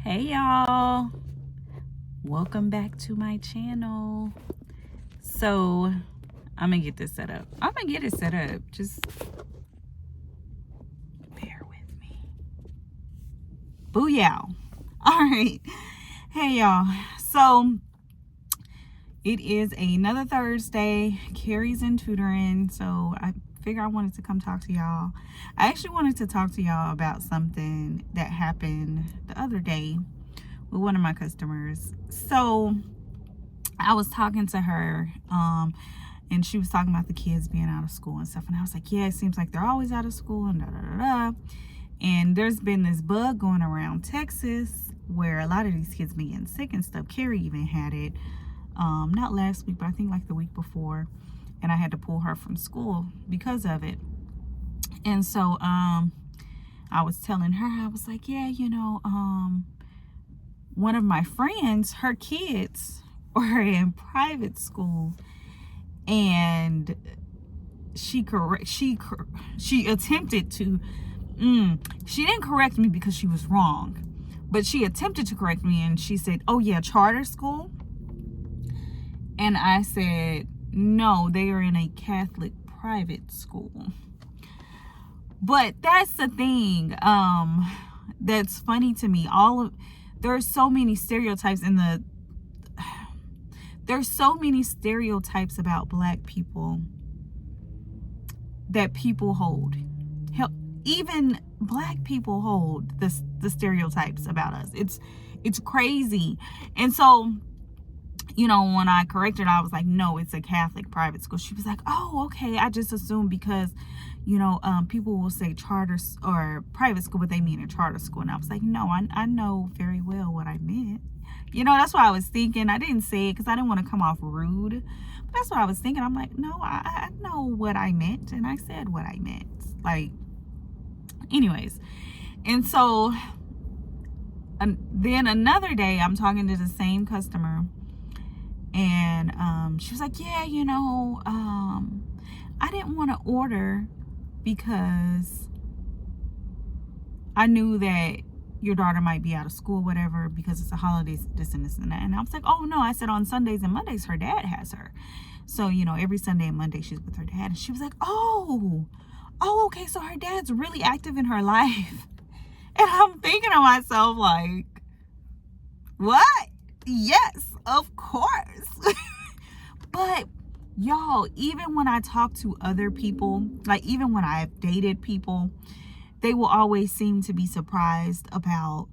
Hey y'all, welcome back to my channel. So I'm gonna get this set up. I'm gonna get it set up, just bear with me. Booyah. All right. Hey y'all, so it is another Thursday. Carrie's in tutoring, so I figure I wanted to come talk to y'all. I actually wanted to talk to y'all about something that happened the other day with one of my customers. So I was talking to her, and she was talking about the kids being out of school and stuff. And I was like, yeah, it seems like they're always out of school and da da da da. And there's been this bug going around Texas where a lot of these kids be getting sick and stuff. Carrie even had it, not last week, but I think like the week before. And I had to pull her from school because of it. And so I was telling her, I was like, yeah, one of my friends, her kids are in private school, and she attempted to she didn't correct me because she was wrong, but she attempted to correct me, and she said, oh yeah, charter school. And I said, no, they are in a Catholic private school. But that's the thing that's funny to me. There's so many stereotypes there's so many stereotypes about Black people that people hold. Hell, even Black people hold the stereotypes about us. It's crazy. And so, when I corrected her, I was like, no, it's a Catholic private school. She was like, oh, okay. I just assumed because, people will say charter or private school, but they mean a charter school. And I was like, no, I know very well what I meant. That's what I was thinking. I didn't say it because I didn't want to come off rude. But that's what I was thinking. I'm like, no, I know what I meant. And I said what I meant. Anyways. And so then another day, I'm talking to the same customer. And she was like, yeah, I didn't want to order because I knew that your daughter might be out of school, whatever, because it's a holiday, this and that. And I was like, oh no, I said on Sundays and Mondays her dad has her. So, every Sunday and Monday she's with her dad. And she was like, oh, okay, so her dad's really active in her life. And I'm thinking to myself, like, what? Yes, of course. But y'all, even when I talk to other people, like even when I've dated people, they will always seem to be surprised about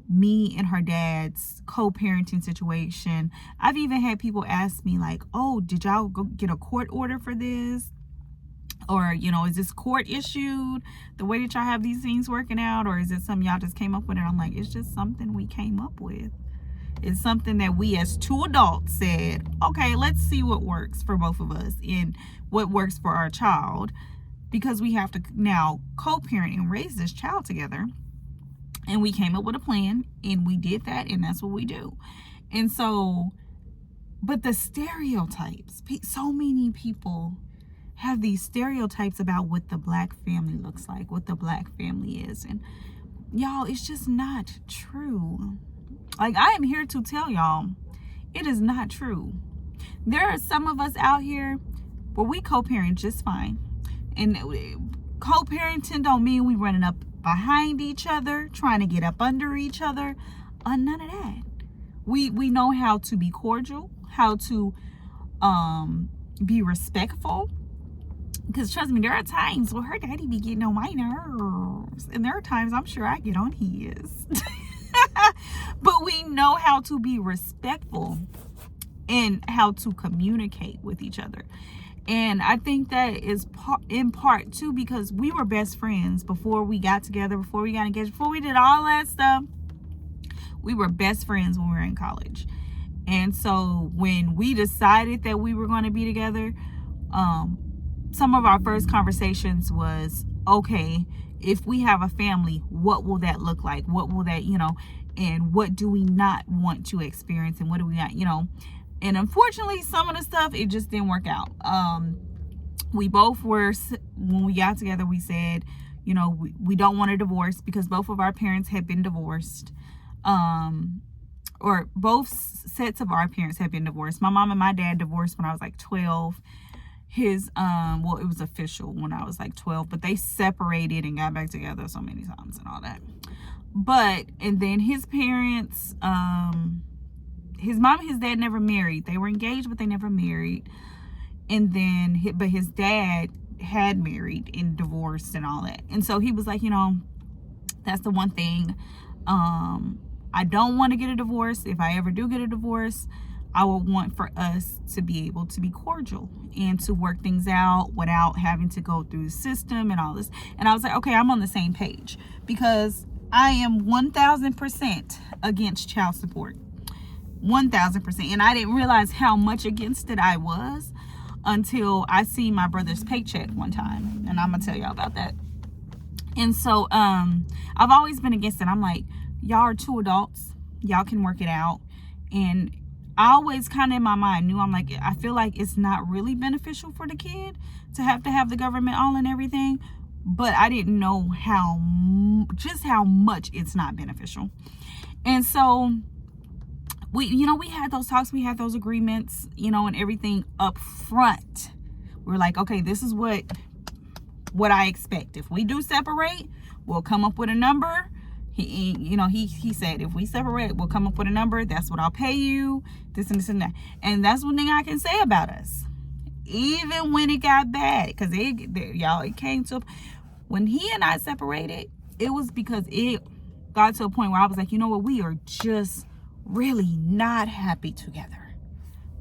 me and her dad's co-parenting situation. I've even had people ask me like, oh, did y'all go get a court order for this? Or, is this court issued, the way that y'all have these things working out? Or is it something y'all just came up with? And I'm like, it's just something we came up with. It's something that we as two adults said, okay, let's see what works for both of us and what works for our child, because we have to now co-parent and raise this child together. And we came up with a plan and we did that, and that's what we do. And so, but the stereotypes, so many people have these stereotypes about what the Black family looks like, what the Black family is. And y'all, it's just not true. Like, I am here to tell y'all, it is not true. There are some of us out here where we co-parent just fine. And co-parenting don't mean we running up behind each other, trying to get up under each other. None of that. We know how to be cordial, how to be respectful. Because trust me, there are times where her daddy be getting on my nerves. And there are times I'm sure I get on his. But we know how to be respectful and how to communicate with each other. And I think that is in part too because we were best friends before we got together, before we got engaged, before we did all that stuff. We were best friends when we were in college. And so when we decided that we were going to be together, some of our first conversations was, okay, if we have a family, what will that look like? What will that, and what do we not want to experience? And what do we not, and unfortunately, some of the stuff, it just didn't work out. We both were, when we got together, we said, we don't want a divorce because both of our parents had been divorced. or both sets of our parents had been divorced. My mom and my dad divorced when I was like 12. His well, it was official when I was like 12, but they separated and got back together so many times and all that. But and then his parents, his mom and his dad never married. They were engaged, but they never married. And then but his dad had married and divorced and all that. And so he was like, that's the one thing, I don't want to get a divorce. If I ever do get a divorce, I would want for us to be able to be cordial and to work things out without having to go through the system and all this. And I was like, okay, I'm on the same page, because I am 1000% against child support. 1000%. And I didn't realize how much against it I was until I see my brother's paycheck one time. And I'm going to tell y'all about that. And so I've always been against it. I'm like, y'all are 2 adults. Y'all can work it out. And I always kind of in my mind knew, I'm like, I feel like it's not really beneficial for the kid to have the government all and everything. But I didn't know just how much it's not beneficial. And so we had those talks, we had those agreements, and everything up front. We're like, okay, this is what I expect. If we do separate, we'll come up with a number. He said, if we separate, we'll come up with a number. That's what I'll pay you. This and this and that. And that's one thing I can say about us. Even when it got bad, because it came to, when he and I separated, it was because it got to a point where I was like, you know what, we are just really not happy together.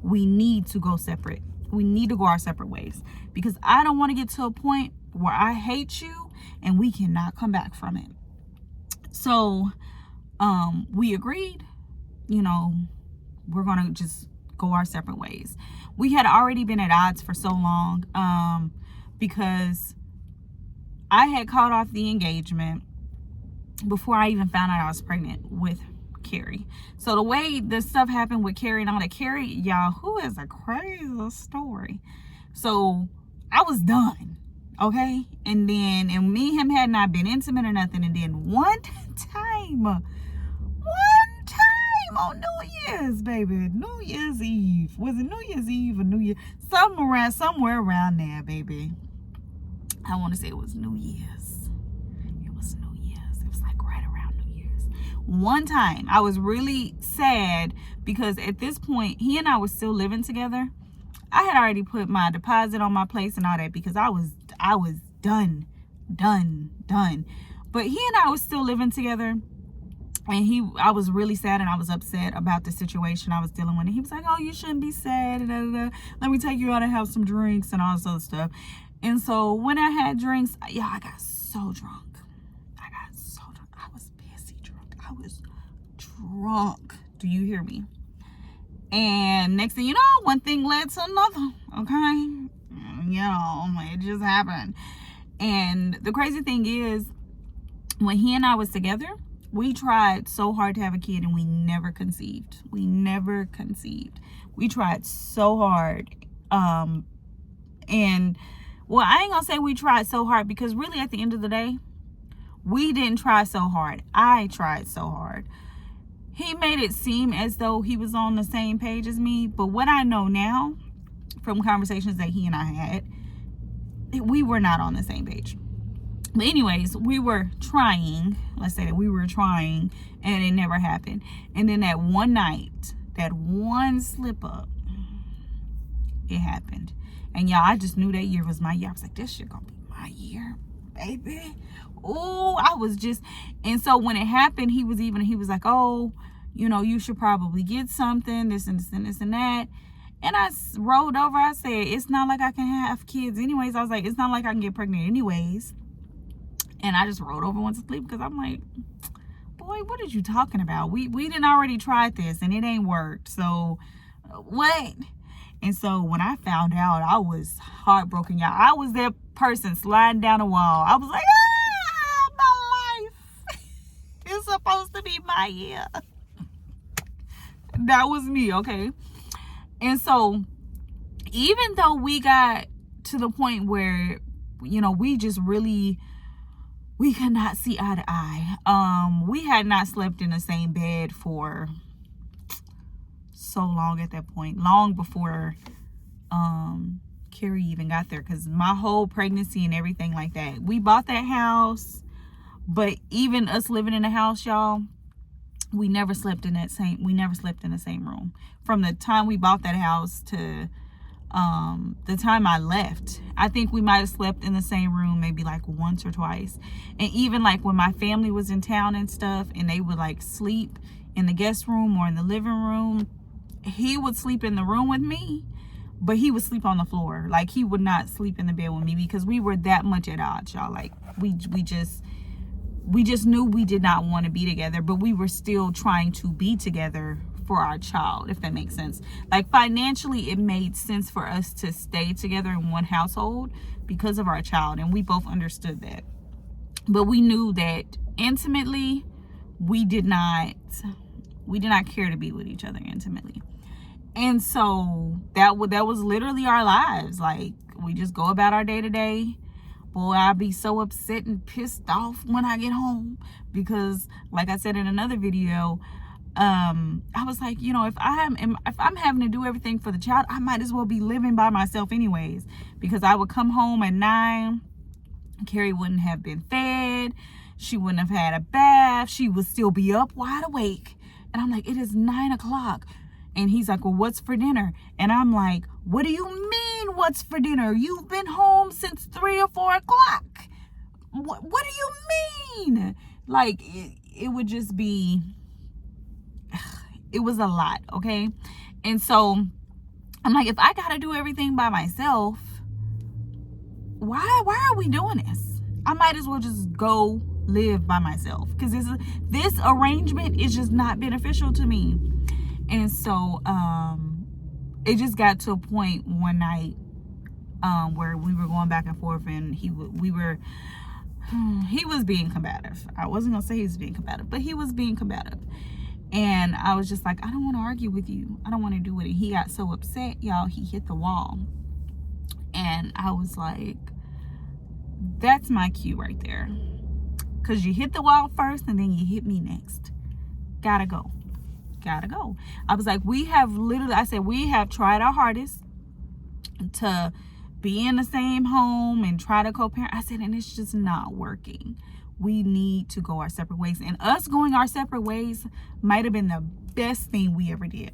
We need to go separate. We need to go our separate ways, because I don't want to get to a point where I hate you and we cannot come back from it. So we agreed, we're going to just go our separate ways. We had already been at odds for so long because I had called off the engagement before I even found out I was pregnant with Carrie. So the way the stuff happened with Carrie and all that, Carrie, y'all, who is a crazy story. So I was done. Okay. And me and him had not been intimate or nothing. And then one time on New Year's, baby, New Year's Eve. Was it New Year's Eve or New Year? Somewhere around there, baby. I want to say it was New Year's. It was New Year's. It was like right around New Year's. One time I was really sad because at this point, he and I were still living together. I had already put my deposit on my place and all that because I was done. But he and I was still living together, and I was really sad and I was upset about the situation I was dealing with. And he was like, oh, you shouldn't be sad. Let me take you out and have some drinks and all this other stuff. And so when I had drinks, I got so drunk. I was pissy drunk. I was drunk. Do you hear me? And next thing you know, one thing led to another. Okay? It just happened. And the crazy thing is, when he and I was together, we tried so hard to have a kid and we never conceived. We tried so hard. And well, I ain't gonna say we tried so hard, because really at the end of the day, we didn't try so hard. I tried so hard. He made it seem as though he was on the same page as me. But what I know now from conversations that he and I had, we were not on the same page. But anyways, we were trying. Let's say that we were trying, and it never happened. And then that one night, that one slip up, it happened. And y'all, I just knew that year was my year. I was like, this shit gonna be my year, baby. Oh, I was just, and so when it happened, he was like, oh, you should probably get something, this and this and this and that. And I rolled over. I said, it's not like I can have kids anyways. I was like, it's not like I can get pregnant anyways. And I just rolled over, went to sleep, because I'm like, boy, what are you talking about? We didn't already tried this and it ain't worked. So what? And so when I found out, I was heartbroken, y'all. I was that person sliding down a wall. I was like, my life is supposed to be my year. That was me, okay? And so even though we got to the point where, we we could not see eye to eye. We had not slept in the same bed for so long at that point, long before Carrie even got there, because my whole pregnancy and everything like that, we bought that house, but even us living in the house, y'all, we never slept in the same room. From the time we bought that house to the time I left, I think we might have slept in the same room maybe like once or twice. And even like when my family was in town and stuff, and they would like sleep in the guest room or in the living room, he would sleep in the room with me, but he would sleep on the floor. Like, he would not sleep in the bed with me, because we were that much at odds, y'all. Like, we just knew we did not want to be together, but we were still trying to be together for our child, if that makes sense. Like, financially, it made sense for us to stay together in one household because of our child, and we both understood that. But we knew that intimately, we did not care to be with each other intimately. And so that was literally our lives. Like, we just go about our day to day. Boy, I'd be so upset and pissed off when I get home, because like I said in another video, I was like, if I'm having to do everything for the child, I might as well be living by myself anyways, because I would come home at 9, Carrie wouldn't have been fed, she wouldn't have had a bath, she would still be up wide awake, and I'm like, it is 9 o'clock. And he's like, well, what's for dinner? And I'm like, what do you mean, what's for dinner? You've been home since 3 or 4 o'clock. What do you mean? Like, it would just be, it was a lot, okay? And so I'm like, if I got to do everything by myself, why are we doing this? I might as well just go live by myself, because this arrangement is just not beneficial to me. And so it just got to a point one night where we were going back and forth, and he was being combative. I wasn't gonna say he was being combative, but he was being combative. And I was just like, I don't want to argue with you, I don't want to do it. And he got so upset, y'all, he hit the wall. And I was like, that's my cue right there, because you hit the wall first and then you hit me next. Gotta go. I was like, we have tried our hardest to be in the same home and try to co-parent. I said, and it's just not working. We need to go our separate ways. And us going our separate ways might have been the best thing we ever did.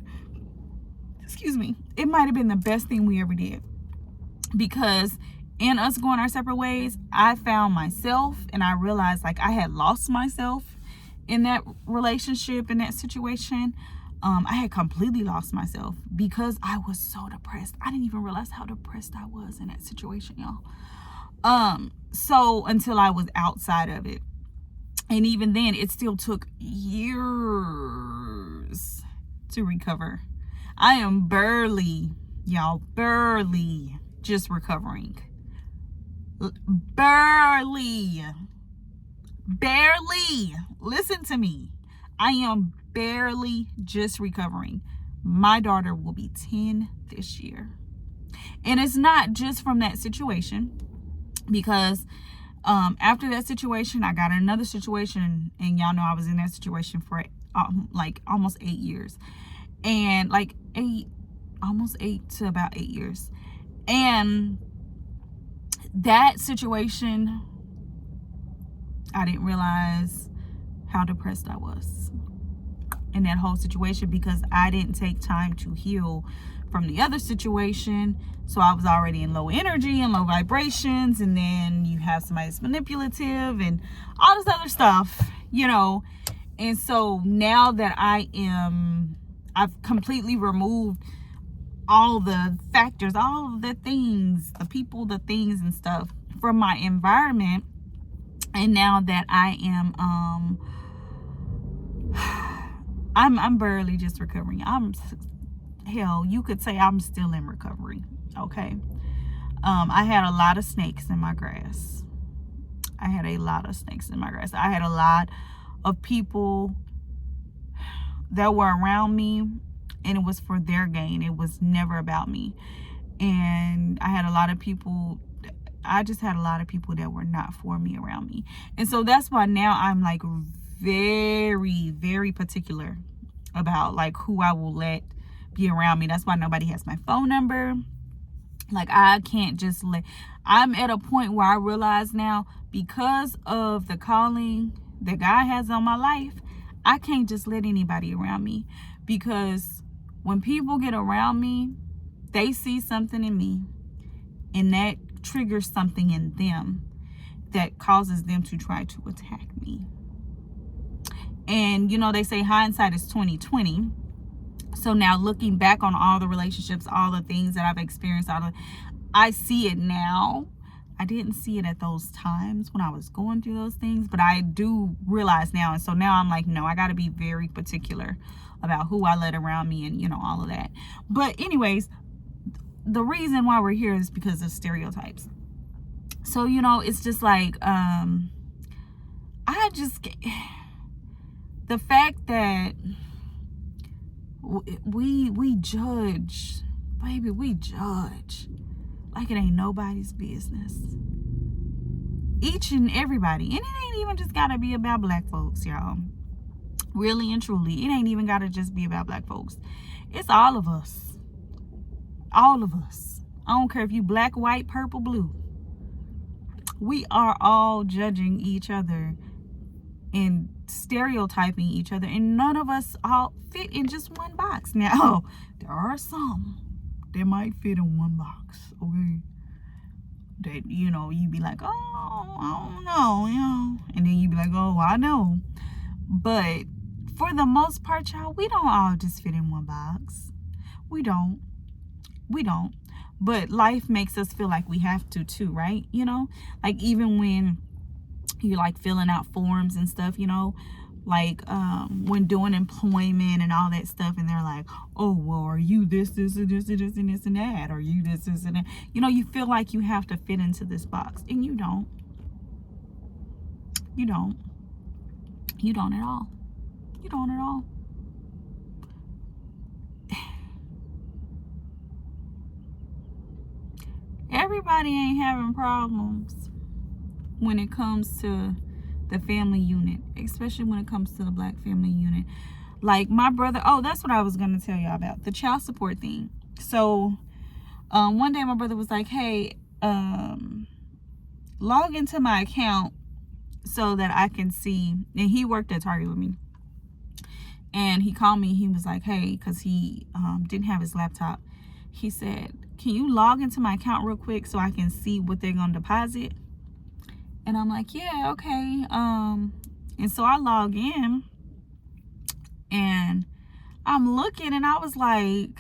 Excuse me. It might have been the best thing we ever did, because in us going our separate ways, I found myself, and I realized like I had lost myself in that relationship, in that situation. I had completely lost myself because I was so depressed. I didn't even realize how depressed I was in that situation, y'all. So until I was outside of it, and even then, it still took years to recover. I am barely just recovering. Barely. Listen to me. I am barely just recovering. My daughter will be 10 this year. And it's not just from that situation, because after that situation, I got another situation, and y'all know I was in that situation for like almost 8 years. And like almost 8 to about 8 years. And that situation, I didn't realize how depressed I was in that whole situation, because I didn't take time to heal from the other situation. So I was already in low energy and low vibrations, and then you have somebody that's manipulative and all this other stuff, And so now that I've completely removed all the factors, all the things, the people, the things and stuff from my environment. And now that I am, I'm barely just recovering. You could say I'm still in recovery. Okay. I had a lot of snakes in my grass. I had a lot of people that were around me, and it was for their gain. It was never about me. And I had a lot of people I just had a lot of people that were not for me around me. And so that's why now I'm like very, very particular about like who I will let be around me. That's why nobody has my phone number. Like, I can't just let, I'm at a point where I realize now, because of the calling that God has on my life, I can't just let anybody around me. Because when people get around me, they see something in me, and that triggers something in them that causes them to try to attack me. And, you know, they say hindsight is 20/20. So now looking back on all the relationships, all the things that I've experienced, I see it now. I didn't see it at those times when I was going through those things, but I do realize now. And so now I'm like, no, I got to be very particular about who I let around me and, you know, all of that. But anyways, the reason why we're here is because of stereotypes. So, you know, it's just like, the fact that we judge, baby, we judge like it ain't nobody's business. Each and everybody. And it ain't even just gotta be about black folks, y'all. Really and truly, it ain't even gotta just be about black folks. It's all of us. All of us. I don't care if you black, white, purple, blue. We are all judging each other and stereotyping each other, and none of us all fit in just one box. Now, there are some that might fit in one box, okay? That, you know, you be like, oh, I don't know, you know, and then you be like, oh, I know. But for the most part, y'all, we don't all just fit in one box. We don't. But life makes us feel like we have to too, right? You know, like even when you're like filling out forms and stuff, you know, like when doing employment and all that stuff, and they're like, oh, well, are you this and this and this and this and that? Are you this and that? You know, you feel like you have to fit into this box, and you don't. You don't. You don't at all. You don't at all. Everybody ain't having problems when it comes to the family unit, especially when it comes to the black family unit. Like my brother, oh, that's what I was going to tell y'all about, the child support thing. So one day my brother was like, hey, log into my account so that I can see. And he worked at Target with me. And he called me. He was like, hey, because he didn't have his laptop. He said, can you log into my account real quick so I can see what they're going to deposit? And I'm like, yeah, okay. And so I log in, and I'm looking, and I was like,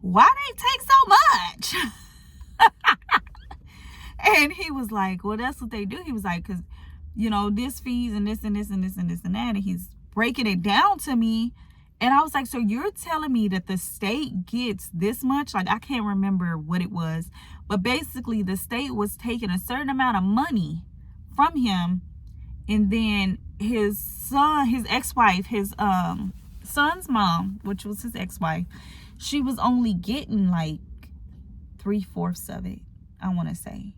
why they take so much? And he was like, well, that's what they do. He was like, because, you know, this fees and this and this and this and this and that. And he's breaking it down to me. And I was like, so you're telling me that the state gets this much? Like, I can't remember what it was. But basically, the state was taking a certain amount of money from him. And then his son, his ex-wife, his son's mom, which was his ex-wife, she was only getting like 3/4 of it, I want to say.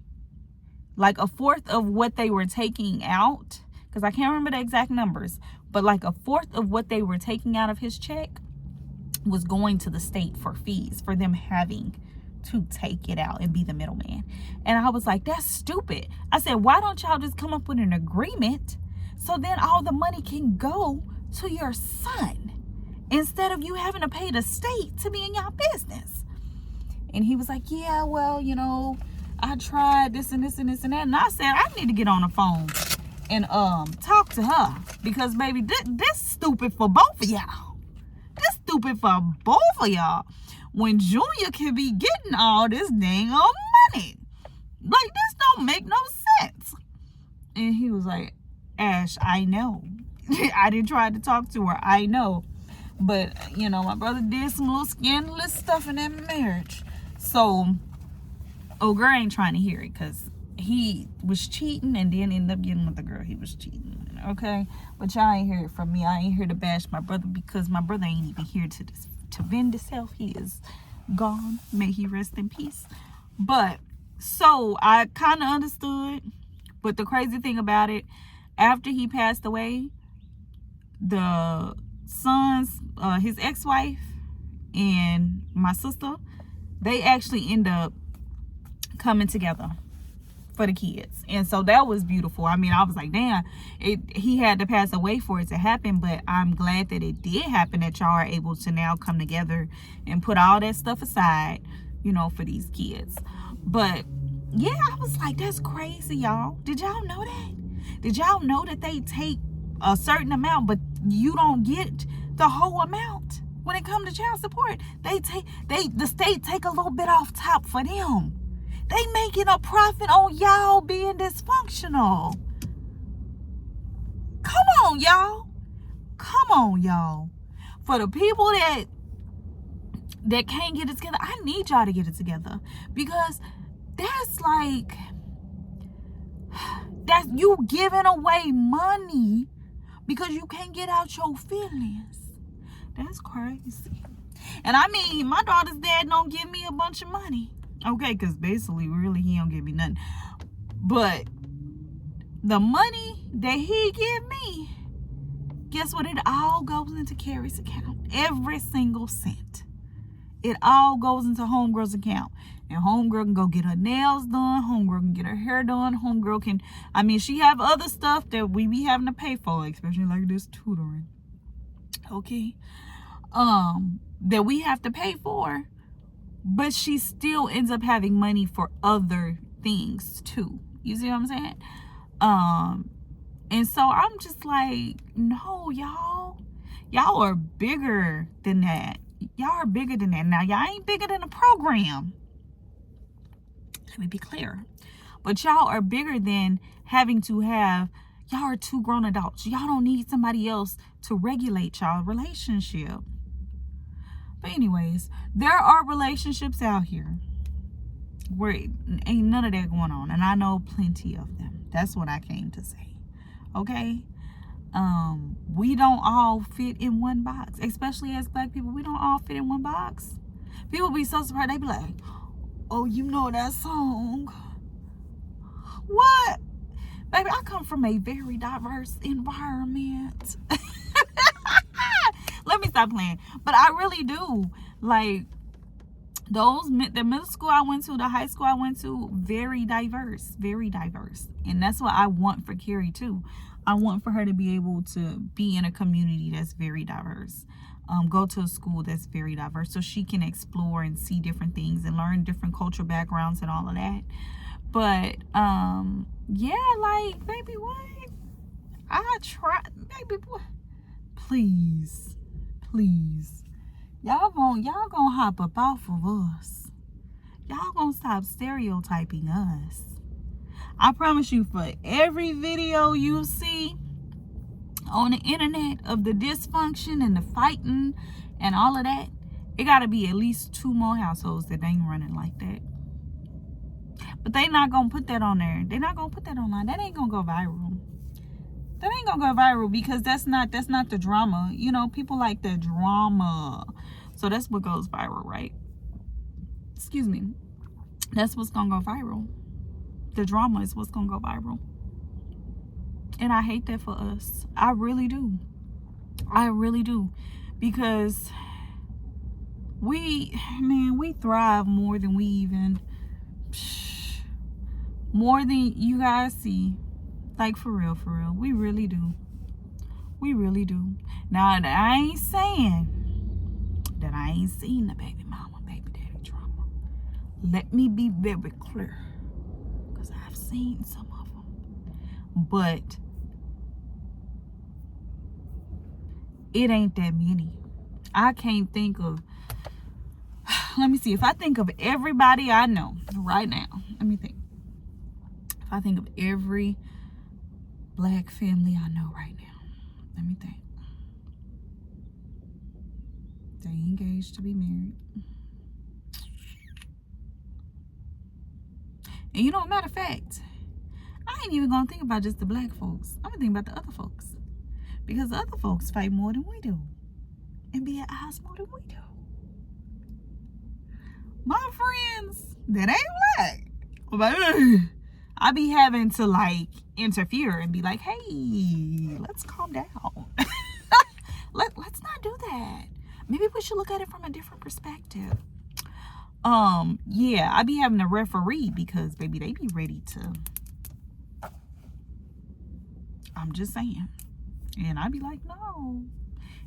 Like 1/4 of what they were taking out. Because I can't remember the exact numbers. But like 1/4 of what they were taking out of his check was going to the state for fees, for them having to take it out and be the middleman. And I was like, that's stupid. I said, why don't y'all just come up with an agreement so then all the money can go to your son instead of you having to pay the state to be in your business? And he was like, yeah, well, you know, I tried this and this and this and that. And I said, I need to get on the phone and talk to her, because baby, this stupid for both of y'all. This stupid for both of y'all. When Junior can be getting all this dang old money, like, this don't make no sense. And he was like, Ash, I know. I didn't try to talk to her, I know, but you know, my brother did some little scandalous stuff in that marriage. So old girl ain't trying to hear it, because he was cheating and then ended up getting with the girl he was cheating, okay? But y'all ain't hear it from me. I ain't here to bash my brother, because my brother ain't even here to vend himself. He is gone. May he rest in peace. But So I kind of understood, but the crazy thing about it, after he passed away, the son's his ex-wife and my sister, they actually end up coming together for the kids. And so that was beautiful. I mean, I was like, damn, he had to pass away for it to happen, but I'm glad that it did happen, that y'all are able to now come together and put all that stuff aside, you know, for these kids. But yeah, I was like, that's crazy, y'all. Did y'all know that? Did y'all know that they take a certain amount, but you don't get the whole amount when it comes to child support? The state take a little bit off top for them. They making a profit on y'all being dysfunctional. Come on, y'all. Come on, y'all. For the people that can't get it together, I need y'all to get it together, because that's like, that's you giving away money because you can't get out your feelings. That's crazy. And I mean, my daughter's dad don't give me a bunch of money. Okay, because basically, really, he don't give me nothing. But the money that he give me, guess what? It all goes into Carrie's account. Every single cent. It all goes into Homegirl's account. And Homegirl can go get her nails done. Homegirl can get her hair done. Homegirl can, I mean, she have other stuff that we be having to pay for, especially like this tutoring. Okay? That we have to pay for. But she still ends up having money for other things too. You see what I'm saying? And so I'm just like, no, y'all are bigger than that. Y'all are bigger than that. Now, y'all ain't bigger than a program. Let me be clear. But y'all are bigger than having to have, y'all are 2 grown adults. Y'all don't need somebody else to regulate y'all relationship. But anyways, there are relationships out here where ain't none of that going on. And I know plenty of them. That's what I came to say. Okay? We don't all fit in one box. Especially as black people, we don't all fit in one box. People be so surprised. They be like, oh, you know that song? What? Baby, I come from a very diverse environment. Let me stop playing. But I really do. Like, the middle school I went to, the high school I went to, very diverse. Very diverse. And that's what I want for Carrie, too. I want for her to be able to be in a community that's very diverse. Go to a school that's very diverse so she can explore and see different things and learn different cultural backgrounds and all of that. But, yeah, like, baby, what? I try, baby, boy. Please. Y'all gonna hop up off of us. Y'all gonna stop stereotyping us. I promise you, for every video you see on the internet of the dysfunction and the fighting and all of that, it gotta be at least 2 more households that ain't running like that. But they not gonna put that on there. They're not gonna put that online. That ain't gonna go viral. That ain't gonna go viral because that's not the drama. You know, people like the drama. So that's what goes viral, right? Excuse me. That's what's gonna go viral. The drama is what's gonna go viral. And I hate that for us. I really do. Because we thrive more than more than you guys see. Like, for real. We really do. Now, I ain't saying that I ain't seen the baby mama, baby daddy drama. Let me be very clear. Because I've seen some of them. But it ain't that many. I can't think of, let me see. If I think of everybody I know right now, let me think. If I think of every black family I know right now, let me think. They engaged to be married. And you know, matter of fact, I ain't even gonna think about just the black folks. I'm gonna think about the other folks. Because the other folks fight more than we do. And be at odds more than we do. My friends that ain't black, But I be having to like interfere and be like, hey, let's calm down. Let's not do that. Maybe we should look at it from a different perspective. Yeah, I be having to referee because baby, they be ready to. I'm just saying. And I be like, no.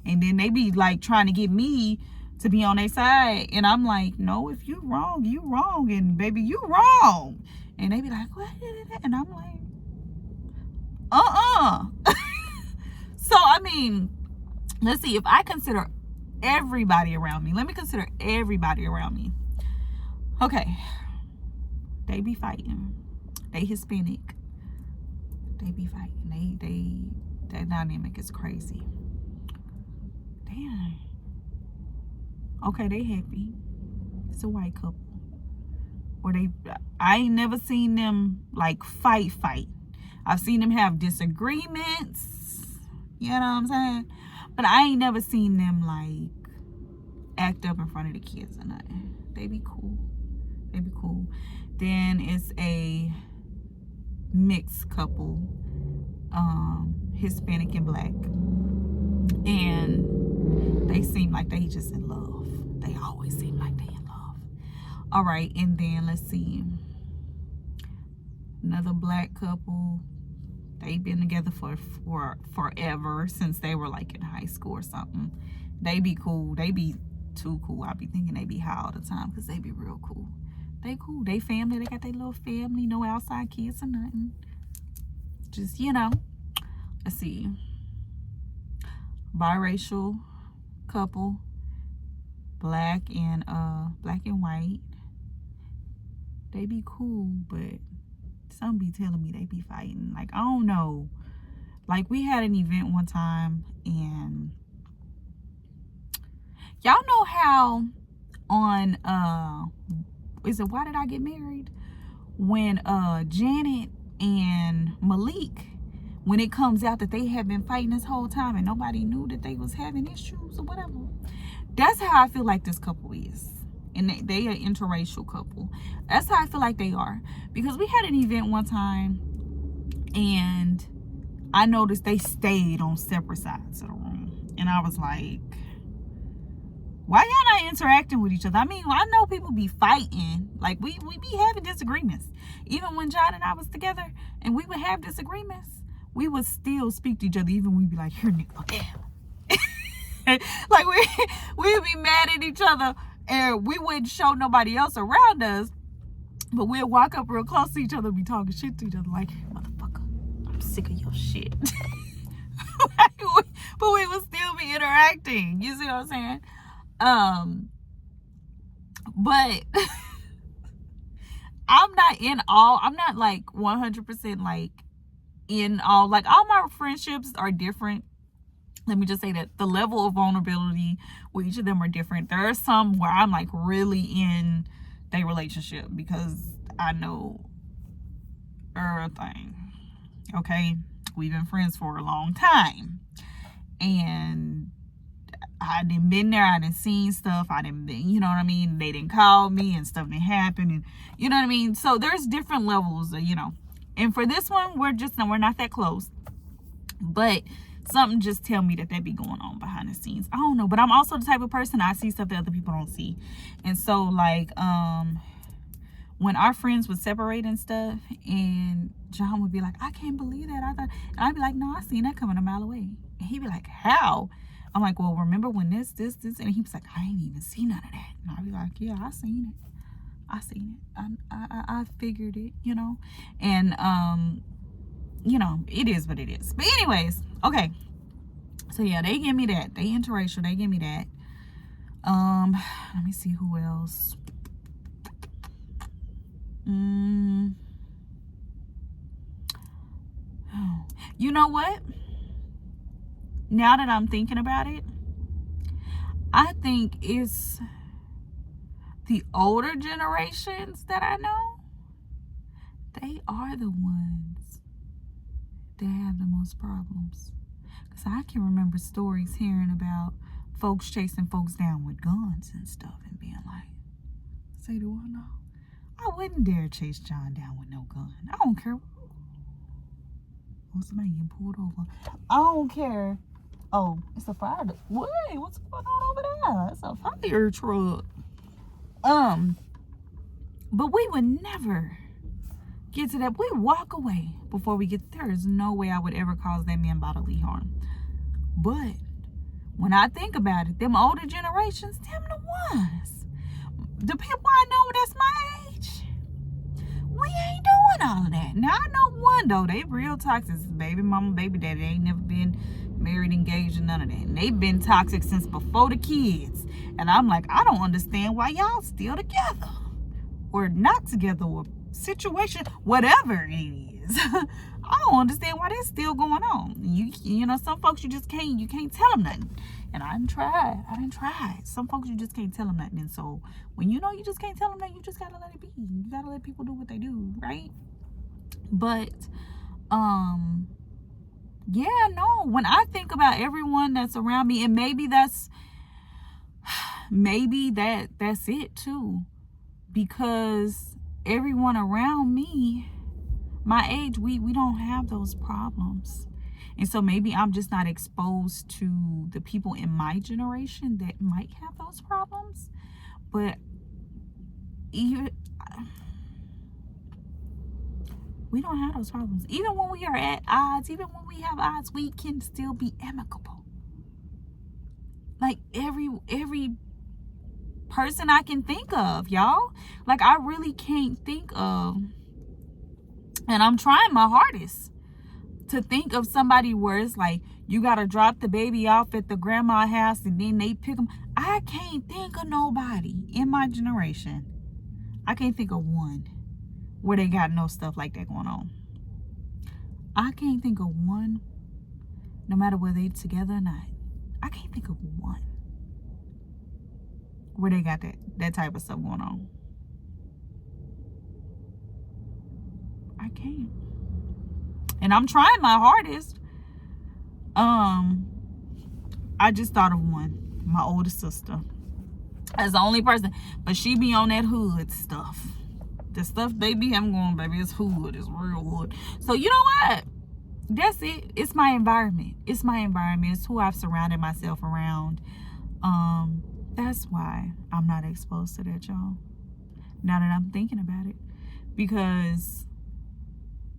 And then they be like trying to get me to be on their side. And I'm like, no, if you wrong, you wrong. And baby, you wrong. And they be like, what? And I'm like, So, I mean, let's see. If I consider everybody around me, let me consider everybody around me. Okay. They be fighting. They Hispanic. They be fighting. That dynamic is crazy. Damn. Okay, they happy. It's a white couple. Or I ain't never seen them like fight. I've seen them have disagreements. You know what I'm saying? But I ain't never seen them like act up in front of the kids or nothing. They be cool. Then it's a mixed couple, Hispanic and black. And they seem like they just in love. They always seem like they in love. All right, and then let's see. Another black couple. They've been together for forever, since they were like in high school or something. They be cool. They be too cool. I be thinking they be high all the time because they be real cool. They cool. They family. They got their little family. No outside kids or nothing. Just, let's see. Biracial couple. Black and white. They be cool, but some be telling me they be fighting. Like, I don't know. Like, we had an event one time, and y'all know how on is it Why Did I Get Married? When Janet and Malik, when it comes out that they have been fighting this whole time and nobody knew that they was having issues or whatever. That's how I feel like this couple is. And they are an interracial couple. That's how I feel like they are. Because we had an event one time, and I noticed they stayed on separate sides of the room. And I was like, why y'all not interacting with each other? I mean, I know people be fighting. Like, we be having disagreements. Even when John and I was together and we would have disagreements, we would still speak to each other. Even we'd be like, here, nigga, okay. Like, we would be mad at each other, and we wouldn't show nobody else around us, but we'd walk up real close to each other and be talking shit to each other like, motherfucker, I'm sick of your shit. But we would still be interacting. You see what I'm saying? But I'm not like 100% like in all, like, all my friendships are different. Let me just say that the level of vulnerability with each of them are different. There are some where I'm like really in their relationship because I know everything. Okay, we've been friends for a long time, and I done been there. I done seen stuff. I done been, you know what I mean? They didn't call me and stuff didn't happen, and you know what I mean? So there's different levels, and for this one, we're not that close, but something just tell me that be going on behind the scenes. I don't know, but I'm also the type of person, I see stuff that other people don't see. And so, like, when our friends would separate and stuff, and John would be like, I can't believe that. And I'd be like, no, I seen that coming a mile away. And he'd be like, how? I'm like, well, remember when this, and he was like, I ain't even seen none of that. And I'd be like, yeah, I seen it. I figured it, and it is what it is. But anyways, okay. So yeah, they give me that. They interracial. They give me that. Let me see who else. You know what? Now that I'm thinking about it, I think it's the older generations that I know. They are the ones that have the most problems. Because I can remember stories hearing about folks chasing folks down with guns and stuff and being like, say, do I know? I wouldn't dare chase John down with no gun. I don't care. Oh, somebody getting pulled over. I don't care. Oh, it's a fire. Wait, what's going on over there? It's a fire truck. But we would never get to that. We walk away before we get there. There's no way I would ever cause that man bodily harm. But when I think about it, them older generations, them the ones. The people I know that's my age, we ain't doing all of that. Now I know one though, they real toxic. Baby mama, baby daddy, they ain't never been married, engaged, and none of that. And they've been toxic since before the kids. And I'm like, I don't understand why y'all still together. Or not together, or situation, whatever it is. I don't understand why that's still going on. You know, some folks you can't tell them nothing. And I didn't try. Some folks you just can't tell them nothing. And so when you know you just can't tell them nothing, you just gotta let it be. You gotta let people do what they do, right? But yeah, no. When I think about everyone that's around me, and maybe that's it too, because everyone around me, my age, we don't have those problems. And so maybe I'm just not exposed to the people in my generation that might have those problems. But even we don't have those problems. Even when we are at odds, even when we have odds, we can still be amicable. Like every person I can think of, y'all. Like I really can't think of, and I'm trying my hardest to think of somebody where it's like you gotta drop the baby off at the grandma's house and then they pick them. I can't think of nobody in my generation. I can't think of one where they got no stuff like that going on. I can't think of one, no matter whether they together or not. I can't think of one where they got that type of stuff going on. I can't. And I'm trying my hardest. I just thought of one. My older sister. As the only person. But she be on that hood stuff. The stuff they be having going, baby, it's hood. It's real hood. So you know what? That's it. It's my environment. It's my environment. It's who I've surrounded myself around. That's why I'm not exposed to that, y'all. Now that I'm thinking about it. Because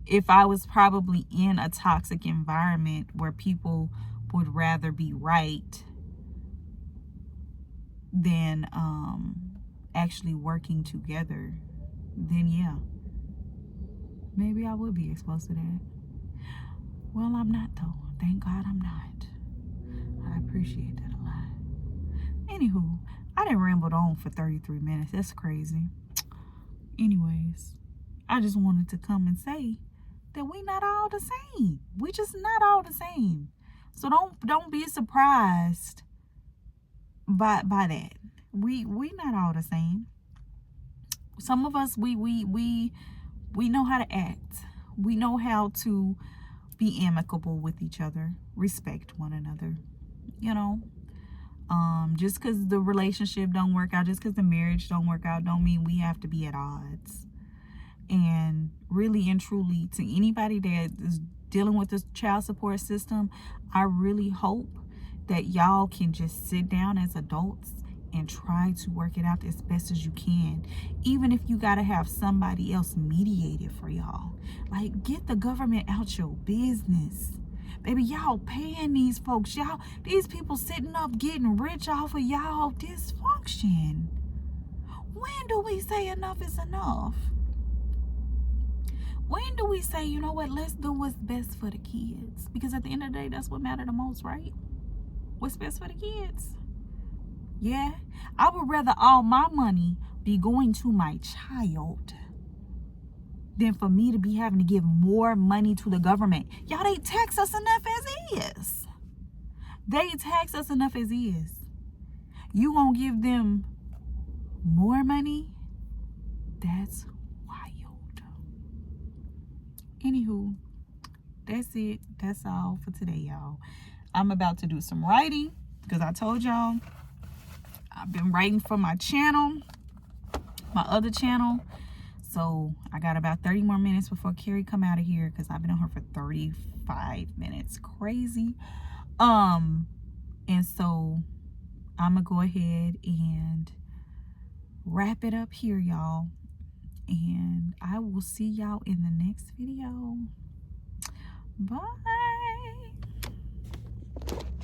if I was probably in a toxic environment where people would rather be right than actually working together, then yeah, maybe I would be exposed to that. Well, I'm not though. Thank God I'm not. I appreciate that a lot. Anywho, I done rambled on for 33 minutes. That's crazy. Anyways, I just wanted to come and say that we not all the same. We just not all the same. So don't be surprised by that. We not all the same. Some of us we know how to act. We know how to be amicable with each other, respect one another. You know, just because the relationship don't work out, just because the marriage don't work out, don't mean we have to be at odds. And really and truly, to anybody that is dealing with this child support system, I really hope that y'all can just sit down as adults and try to work it out as best as you can. Even if you gotta have somebody else mediate it for y'all. Like, get the government out your business. Baby, y'all paying these folks. These people sitting up getting rich off of y'all dysfunction. When do we say enough is enough? When do we say, you know what, let's do what's best for the kids? Because at the end of the day, that's what matters the most, right? What's best for the kids? Yeah, I would rather all my money be going to my child than for me to be having to give more money to the government. Y'all, they tax us enough as is. They tax us enough as is. You won't give them more money? That's wild. Anywho, that's it. That's all for today, y'all. I'm about to do some writing because I told y'all I've been writing for my channel, my other channel. So I got about 30 more minutes before Carrie come out of here, because I've been on her for 35 minutes. Crazy. And so I'm gonna go ahead and wrap it up here, y'all, and I will see y'all in the next video. Bye.